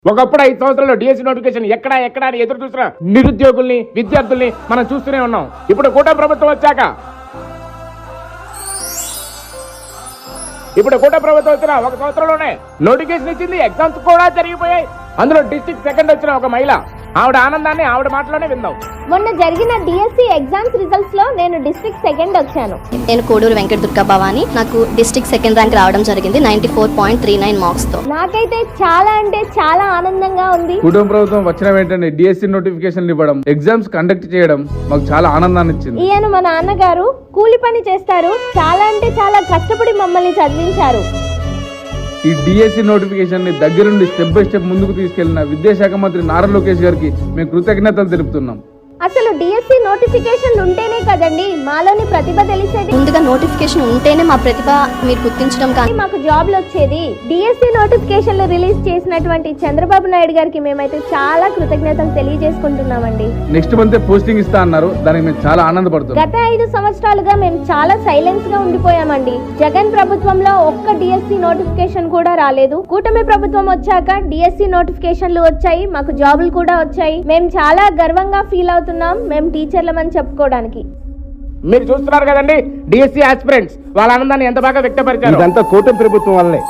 ఒకప్పుడు 5 సంవత్సరాల్లో DSC notification ఎక్కడా అని ఎదురు చూసిన నిరుద్యోగుల్ని విద్యార్థుల్ని మనం చూస్తూనే ఉన్నాం. ఇప్పుడు కూటమి ప్రభుత్వం వచ్చిన ఒక సంవత్సరంలోనే నోటిఫికేషన్ ఇచ్చింది. ఎగ్జామ్స్ కూడా జరిగిపోయాయి. అందులో డిస్ట్రిక్ట్ సెకండ్ వచ్చిన ఒక మహిళ, ఆవిడ ఆనందాన్ని ఆవిడ మాటలోనే విందాం. మొన్న జరిగిన డిఎస్సి ఎగ్జామ్స్ రిజల్ట్స్ లో నేను డిస్ట్రిక్ట్ సెకండ్ వచ్చాను. నేను కోడూరు వెంకట దుర్గా భవాని. నాకు డిస్ట్రిక్ట్ సెకండ్ ర్యాంక్ రావడం జరిగింది 94.39 మార్క్స్ తో. నాకైతే చాలా అంటే చాలా ఆనందంగా ఉంది. కుటుంబ ప్రభుత్వం వచ్చిన వెంటనే డిఎస్సి నోటిఫికేషన్ ఇవ్వడం, ఎగ్జామ్స్ కండక్ట్ చేయడం మాకు చాలా ఆనందాన్ని ఇచ్చింది. ఈయన మా నాన్నగారు కూలి పని చేస్తారు. చాలా అంటే చాలా కష్టపడి మమ్మల్ని చదివించారు. ఈ డిఎస్సి నోటిఫికేషన్ ని దగ్గరుండి స్టెప్ బై స్టెప్ ముందుకు తీసుకెళ్లిన విద్యాశాఖ మంత్రి నారా లోకేష్ గారికి మేము కృతజ్ఞతలు తెలుపుతున్నాం. అసలు డిఎస్సి నోటిఫికేషన్లు ఉంటేనే కదండి మాలోని ప్రతిభ తెలిసేది. ముందుగా నోటిఫికేషన్ ఉంటేనే మా ప్రతిభ మీరు గుర్తించడం కానీ మాకు జాబ్లు వచ్చేది. డిఎస్సి నోటిఫికేషన్లు రిలీజ్ చేసినటువంటి చంద్రబాబు నాయుడు గారికి మేమైతే చాలా కృతజ్ఞతలు తెలియజేసుకుంటున్నామండి. నెక్స్ట్ మంత్ పోస్టింగ్ ఇస్తా అన్నారు. దానికి మేము చాలా ఆనందపడుతున్నాం. గత 5 సంవత్సరాలుగా మేము చాలా సైలెన్స్ గా ఉండిపోయామండి. జగన్ ప్రభుత్వంలో ఒక్క డిఎస్సి నోటిఫికేషన్ కూడా రాలేదు. కూటమి ప్రభుత్వం వచ్చాక డిఎస్సి నోటిఫికేషన్లు వచ్చాయి. మాకు జాబులు కూడా వచ్చాయి. మేము చాలా గర్వంగా ఫీల్ అవుతున్నాం మేము టీచర్లమని చెప్పుకోవడానికి. మీరు చూస్తున్నారు కదండి, డిఎస్సి ఆస్పిరెంట్స్ వాళ్ళ ఆనందాన్ని ఎంత బాగా వ్యక్తపరిచారు. ఇదంతా కూటమి ప్రభుత్వం వల్లే.